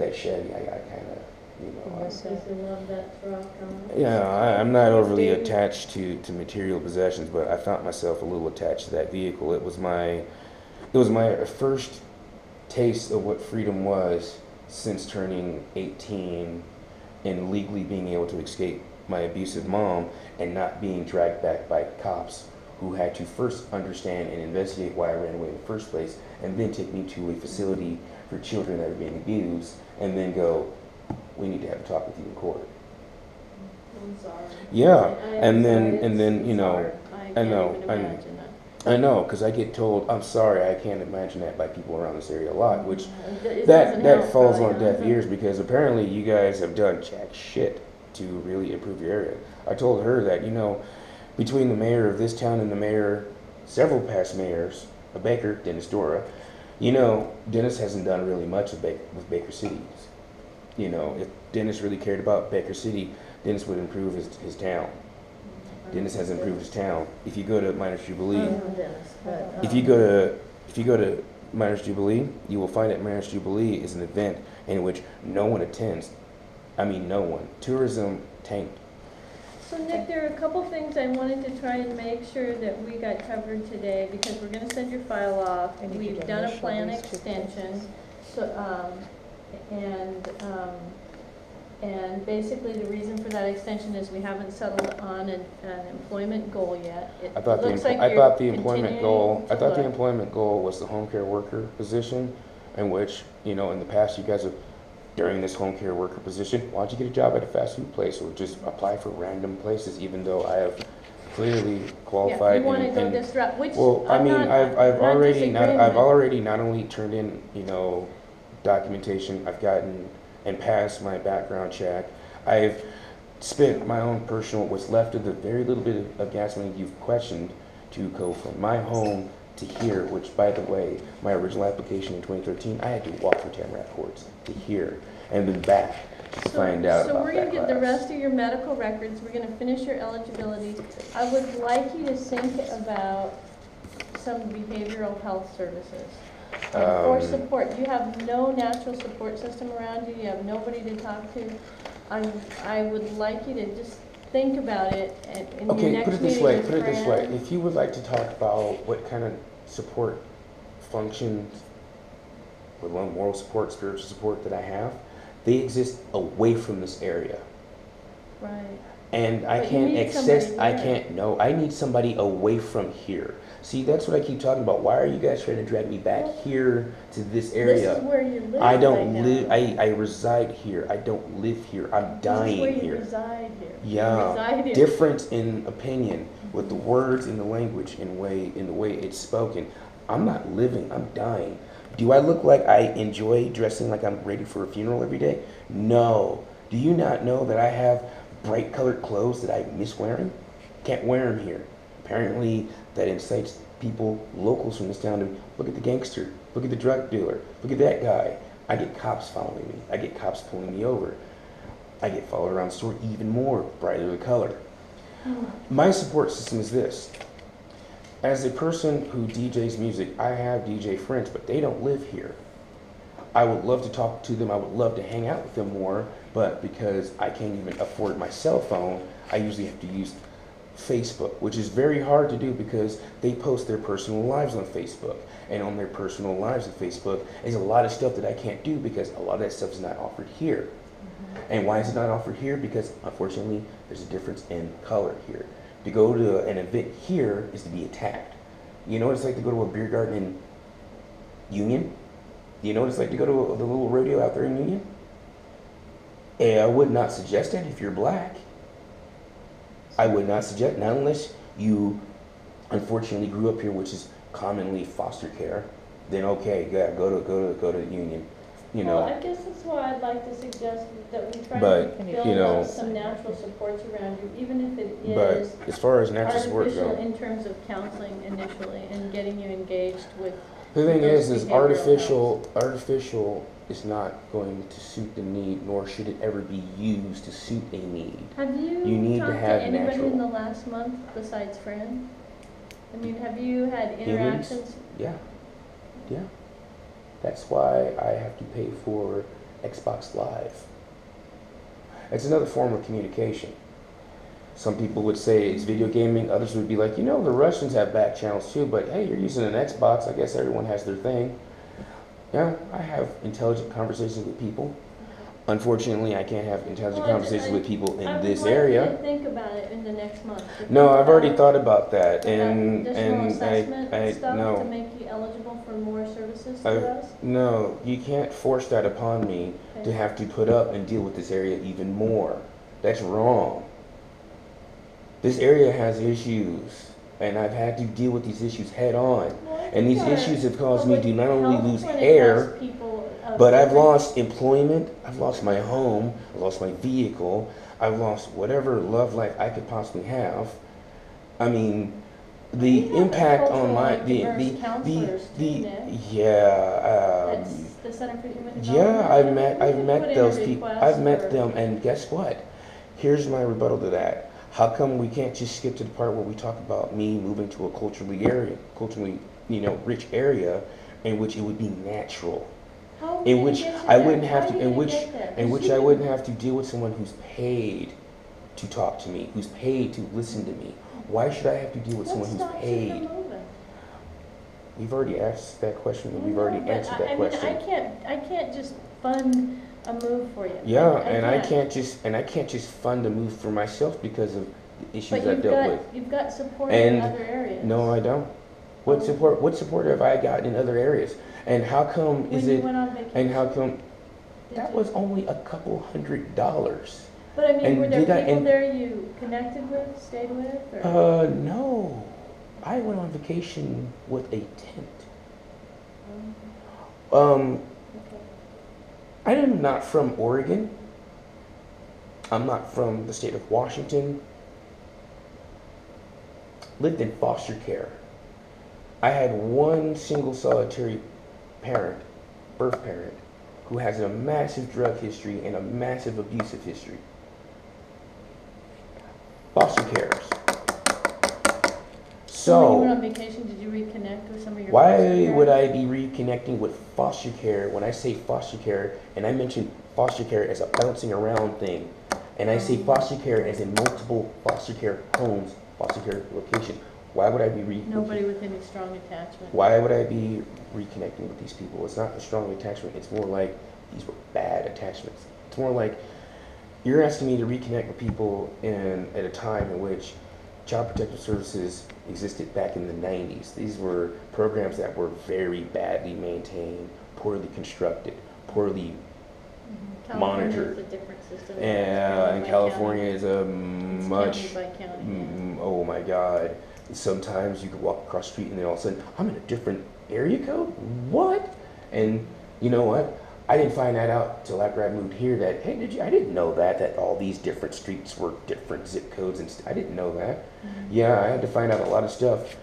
at that Chevy, I kind of, you know. Because you love that truck. Yeah, I'm not overly attached to material possessions, but I found myself a little attached to that vehicle. It was my first taste of what freedom was since turning 18 and legally being able to escape my abusive mom and not being dragged back by cops who had to first understand and investigate why I ran away in the first place, and then take me to a facility for children that are being abused, and then go, we need to have a talk with you in court. I'm sorry. Yeah, I'm and then you know, hard. I know, can't even imagine that. I know, because I get told, I'm sorry, I can't imagine that by people around this area a lot, which It that help, falls probably, on deaf ears, because apparently you guys have done jack shit to really improve your area. I told her that, you know, between the mayor of this town and the mayor, several past mayors, of Baker, Dennis Dora, you know, Dennis hasn't done really much with Baker City. You know, if Dennis really cared about Baker City, Dennis would improve his town. Dennis has improved his town. If you go to Miners Jubilee, if you go to Miners Jubilee, you will find that Miners Jubilee is an event in which no one attends. I mean, no one. Tourism tanked. So Nick, there are a couple things I wanted to try and make sure that we got covered today, because we're going to send your file off. We've done a plan extension, so and basically the reason for that extension is we haven't settled on an employment goal yet. I thought the employment goal was the home care worker position, in which, you know, in the past you guys have, during this home care worker position, why don't you get a job at a fast food place or just apply for random places, even though I have clearly qualified. Yeah, you want to go this route, which well, I mean, I've already not only turned in, you know, documentation, I've gotten and passed my background check. I've spent my own personal, what's left of the very little bit of gas money you've questioned, to go from my home to here, which, by the way, my original application in 2013, I had to walk through Tamarack courts to here and then back to find out about that. So we're going to get the rest of your medical records. We're going to finish your eligibility. I would like you to think about some behavioral health services. Or support. You have no natural support system around you. You have nobody to talk to. I would like you to just think about it. In okay, your next put it this way. friend. If you would like to talk about what kind of support functions, with moral support, spiritual support that I have, they exist away from this area. Right. And I can't access. I need somebody away from here. See, that's what I keep talking about. Why are you guys trying to drag me back here to this area? This is where you live. I don't live. I reside here. I don't live here. I'm dying here. This is where you reside here. Yeah. Reside here. Difference in opinion with the words and the language and the way it's spoken. I'm not living. I'm dying. Do I look like I enjoy dressing like I'm ready for a funeral every day? No. Do you not know that I have bright colored clothes that I miss wearing? Can't wear them here. Apparently that incites people, locals from this town, to look at the gangster, look at the drug dealer, look at that guy. I get cops following me. I get cops pulling me over. I get followed around the store even more, brighter the color. My support system is this. As a person who DJs music, I have DJ friends, but they don't live here. I would love to talk to them. I would love to hang out with them more, but because I can't even afford my cell phone, I usually have to use Facebook, which is very hard to do because they post their personal lives on Facebook. And on their personal lives on Facebook is a lot of stuff that I can't do because a lot of that stuff is not offered here. And why is it not offered here? Because unfortunately, there's a difference in color here. To go to an event here is to be attacked. You know what it's like to go to a beer garden in Union? You know what it's like to go to the little rodeo out there in Union? I would not suggest it if you're black. I would not suggest, not unless you unfortunately grew up here, which is commonly foster care. Then okay, yeah, go to Union. You know. Well, I guess that's why I'd like to suggest that we try But, to build you know, up some natural supports around you, even if it But is as far as natural support artificial goes, in terms of counseling initially and getting you engaged with. the thing those is behavioral artificial is not going to suit the need, nor should it ever be used to suit a need. Have you need to talked to have anybody natural. in the last month besides Fran? I mean, have you had interactions? Yeah. That's why I have to pay for Xbox Live. It's another form of communication. Some people would say it's video gaming. Others would be like, you know, the Russians have back channels too, but hey, you're using an Xbox. I guess everyone has their thing. Yeah, I have intelligent conversations with people. Unfortunately, I can't have intelligent conversations with people in this area. I would like you to think about it in the next month. No, I've already thought about that, and assessment I stuff no. to make you eligible for more services to us? No, you can't force that upon me to have to put up and deal with this area even more. That's wrong. This area has issues, and I've had to deal with these issues head on. And these issues have caused me to not only lose hair, but I've lost employment, I've lost my home, I've lost my vehicle, I've lost whatever love life I could possibly have. I mean, the impact on my the Center for Human Development. Yeah, I've met those people. I've met them, and guess what? Here's my rebuttal to that. How come we can't just skip to the part where we talk about me moving to a culturally, rich area, in which it would be natural, in which I wouldn't have to, I wouldn't have to deal with someone who's paid to talk to me, who's paid to listen to me. Why should I have to deal with someone who's paid? We've already asked that question, and we've already answered that question. I can't just fund a move for you. Yeah, I can't just fund a move for myself because of the issues I've dealt with. You've got support in other areas. No, I don't. What support have I got in other areas? And how come and how come that was only a couple $100? But I mean, were there people there you connected with, stayed with? Or? No. I went on vacation with a tent. I am not from Oregon. I'm not from the state of Washington. Lived in foster care. I had one single solitary parent, birth parent, who has a massive drug history and a massive abusive history. Foster carers. So, when you went on vacation, did you reconnect with some of your why would I be reconnecting with foster care when I say foster care, and I mention foster care as a bouncing around thing, and I say foster care as in multiple foster care homes, foster care locations? Why would I be nobody with any strong attachment? Why would I be reconnecting with these people? It's not a strong attachment. It's more like these were bad attachments. It's more like you're asking me to reconnect with people at a time in which Child Protective Services existed back in the 90s. These were programs that were very badly maintained, poorly constructed, poorly monitored. California is a different system. And California is a much, county by county, oh my God. Sometimes you could walk across the street and then all of a sudden, I'm in a different area code? What? And you know what? I didn't find that out till after I moved here that, hey, I didn't know that all these different streets were different zip codes and I didn't know that. Yeah, I had to find out a lot of stuff,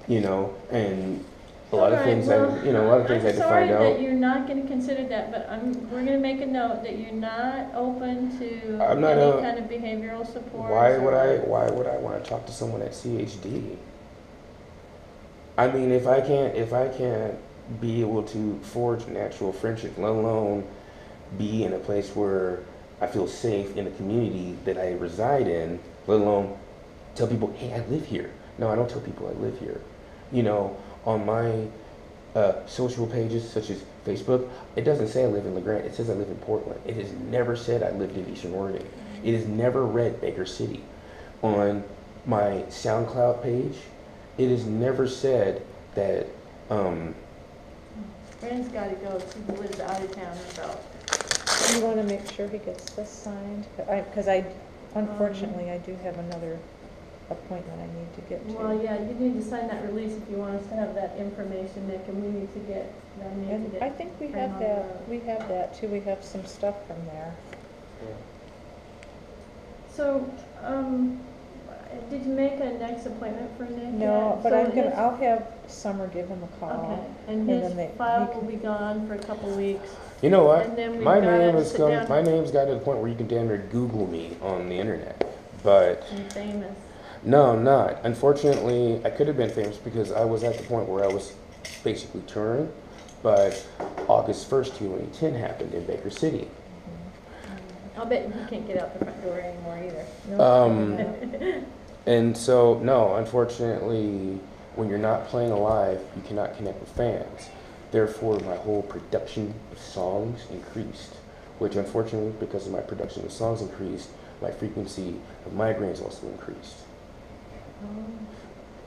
and a lot of things I had to find out. I'm sorry that you're not going to consider that, but we're going to make a note that you're not open to any kind of behavioral support. Why would I want to talk to someone at CHD? I mean, if I can't be able to forge natural friendship, let alone be in a place where I feel safe in a community that I reside in, let alone tell people, hey, I live here. No, I don't tell people I live here. On my social pages, such as Facebook, it doesn't say I live in La Grande. It says I live in Portland. It has never said I lived in Eastern Oregon. It has never read Baker City. On my SoundCloud page, it has never said that Brand's got to go. He lives out of town himself. You want to make sure he gets this signed? Because unfortunately, I do have another appointment I need to get to. Well, yeah, you need to sign that release if you want us to have that information, Nick, and we need to get I think we have that. We have that too. We have some stuff from there. Yeah. So, did you make a next appointment for Nick? No, yet? but So I'll have Summer give him a call. Okay, and his file will be gone for a couple of weeks. You know what? And then My name's got to the point where you can damn near Google me on the internet. But You're famous. no, I'm not. Unfortunately, I could have been famous because I was at the point where I was basically touring. But August 1st, 2010 happened in Baker City. I'll bet you can't get out the front door anymore either. No. And so, no, unfortunately, when you're not playing live, you cannot connect with fans. Therefore, my whole production of songs increased, which unfortunately, because of my production of songs increased, my frequency of migraines also increased.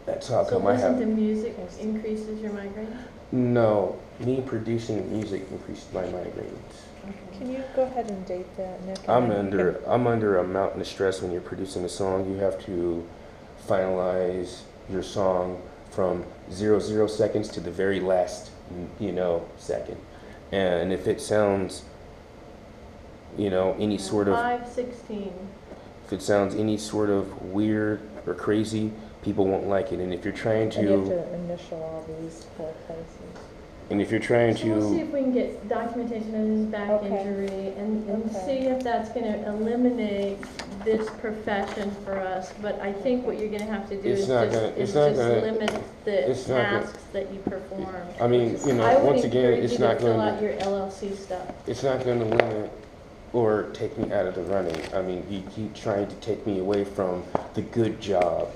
That's how So come I have... listen to music increases your migraine? No, me producing music increased my migraines. Can you go ahead and date that, Nick? I'm under a mountain of stress when you're producing a song. You have to finalize your song from 0 seconds to the very last, second. And if it sounds, any sort of... 5:16. If it sounds any sort of weird or crazy, people won't like it. And if you're trying to... And you have to initial all these whole places. And if you're trying So we'll see to... if we can get documentation of his back Okay. injury and Okay. see if that's gonna eliminate this profession for us. But I think what you're gonna have to do It's is not just, gonna- is it's not just gonna- limit the it's not gonna- tasks that you perform. I mean, I would once again, encourage it's you not to fill going out to... your LLC stuff. It's not going to limit or take me out of the running. I mean, you keep trying to take me away from the good job.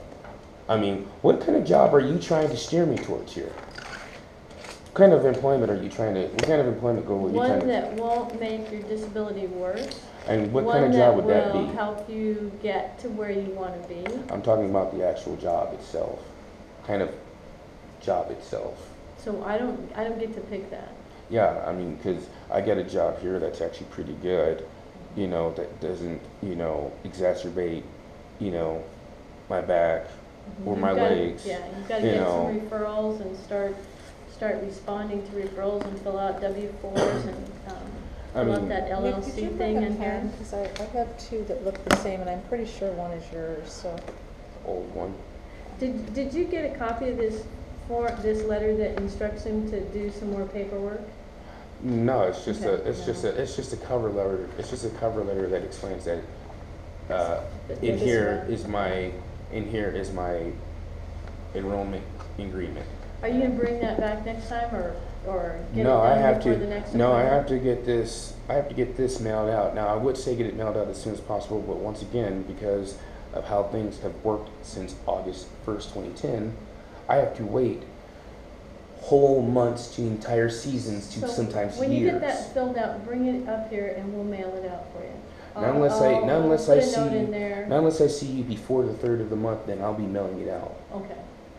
I mean, what kind of job are you trying to steer me towards here? What kind of employment are you trying to... What kind of employment goal are you trying One to... that won't make your disability worse. And what kind of job would that One that will be? help you get to where you want to be. I'm talking about the actual job itself. Kind of job itself. So I don't get to pick that. Yeah, I mean, because I get a job here that's actually pretty good, that doesn't, exacerbate, my back or my legs. Yeah, you've got to get some referrals and start responding to referrals and fill out W-4s and fill out that Nick, did you LLC bring thing a in here. pen? Because I have two that look the same, and I'm pretty sure one is yours, so. Old one. Did you get a copy of this letter that instructs him to do some more paperwork? No, it's just Okay, it's just a cover letter. It's just a cover letter that explains that in This here one? is my enrollment agreement. Are you gonna bring that back next time or get No, it I done have before to. the next No, I appointment? have to get this. I have to get this mailed out. Now, I would say get it mailed out as soon as possible, but once again, because of how things have worked since August 1st, 2010, I have to wait whole months to entire seasons to So sometimes when years. you get that filled out, bring it up here and we'll mail it out for you. Not unless I'll I put a see note in you, there. not unless I see you before the 3rd of the month, then I'll be mailing it out. Okay.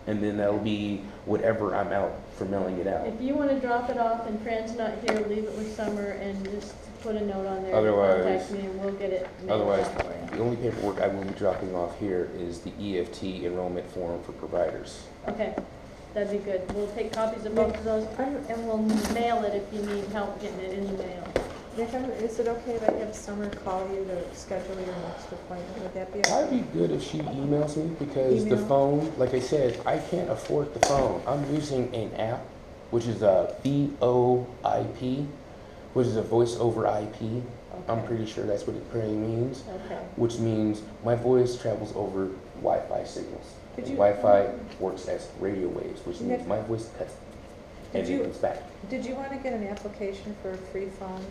And then that'll be whatever I'm out for mailing it out. If you want to drop it off and Fran's not here, leave it with Summer and just put a note on there. Otherwise- Contact me and we'll get it mailed Otherwise, out for you. the only paperwork I will be dropping off here is the EFT enrollment form for providers. Okay, that'd be good. We'll take copies of both of those and we'll mail it if you need help getting it in the mail. Nick, is it okay if I have Summer call you to schedule your next appointment? Would that be okay? I'd be good if she emails me because the Email? phone, like I said, I can't afford the phone. I'm using an app, which is a VoIP, which is a voice over IP. I'm Okay. pretty sure that's what it pretty means, Okay. which means my voice travels over Wi-Fi signals. Did And you- Wi-Fi works as radio waves, which means Nick, my voice cuts and did you- it comes back. Did you want to get an application for a free phone?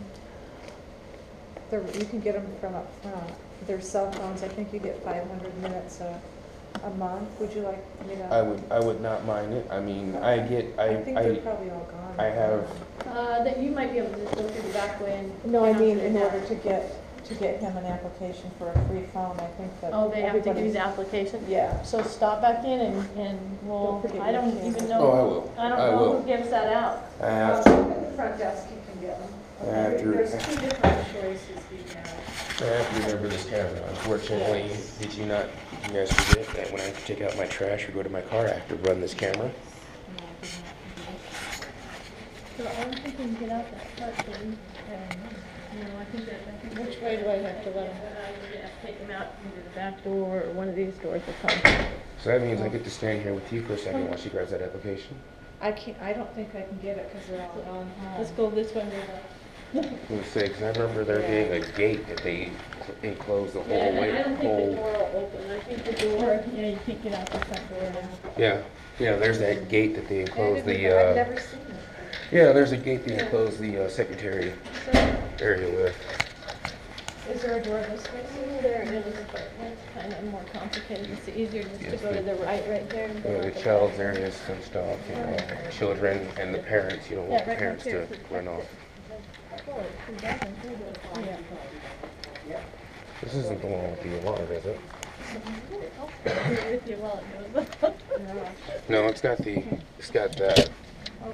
You can get them from up front. They're cell phones. I think you get 500 minutes a month. Would you like me to? I would not mind it. I mean, I think they're probably all gone. I have, That you might be able to just go through the back way and. No, I get mean, onto in the order app. to get him an application for a free phone, I think that. Oh, they have to give you everybody's- the application? Yeah. So stop back in and we'll, Don't forget I don't your even camera. know. Oh, I will. I don't I know will. who gives that out. I have At the front desk, you can get them. After- There's 2 different choices you can have. I have to remember this camera. Unfortunately, did you guys forget that when I take out my trash or go to my car, I have to run this camera? So I don't think we can get out that part, do we? No, I think Which way do I have to let him? take them out either the back door or one of these doors will come. So that means I get to stand here with you for a second while she grabs that application? I don't think I can get it because they're all gone. Let's go this way. Let me say, because I remember there being a gate that they enclosed the whole Yeah, way. I don't think the door will open. I think the door, yeah, you can't get out the front door now. Yeah, there's that gate that they enclosed I've the, never seen it. Yeah, there's a gate that you close the secretary area with. Is there a door this way? There it is, but it's kind of more complicated. It's easier just to go to the right there. And go The to child's areas and stuff, you know, children and the parents, you don't want the parents to run off. This isn't the one with the alarm, is it? With you while it goes. No, it's got that.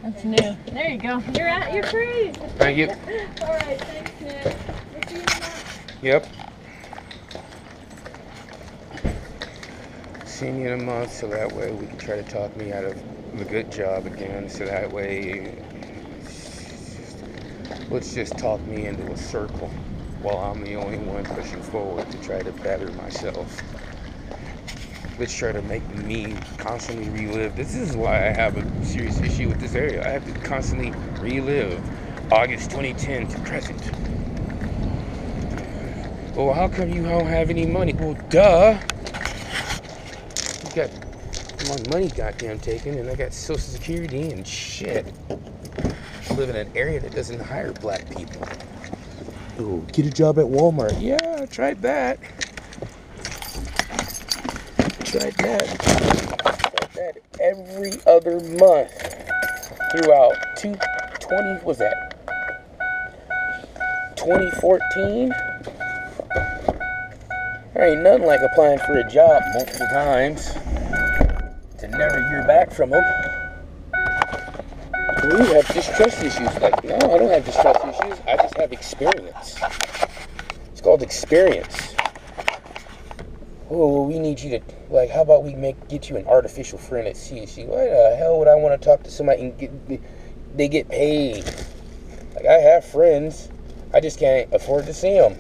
That's new. There you go. You're free. Thank you. All right, thanks, Nick. We'll see you tomorrow. Yep. See me in a month, so that way we can try to talk me out of the good job again, so that way let's just talk me into a circle while I'm the only one pushing forward to try to better myself. Let's try to make me constantly relive. This is why I have a serious issue with this area. I have to constantly relive August 2010 to present. Well, how come you don't have any money? Well, duh. You got my money goddamn taken, and I got Social Security and shit. I live in an area that doesn't hire black people. Oh, get a job at Walmart. Yeah, I tried that. Tried that every other month throughout 2014. There ain't nothing like applying for a job multiple times to never hear back from them. Well, you have distrust issues. Like, no, I don't have distrust issues. I just have experience. It's called experience. Oh, well, we need you to, like, how about we get you an artificial friend at CSU? Why the hell would I want to talk to somebody and they get paid? Like, I have friends. I just can't afford to see them.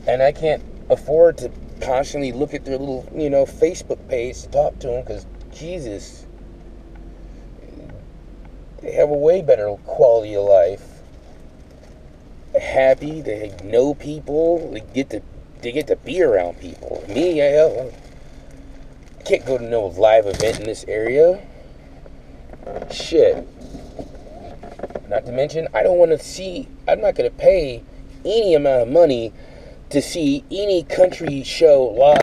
And I can't afford to constantly look at their little, Facebook page to talk to them because, Jesus, they have a way better quality of life. They're happy, they know people, they get to be around people. Me, I can't go to no live event in this area. Shit. Not to mention, I'm not going to pay any amount of money to see any country show live.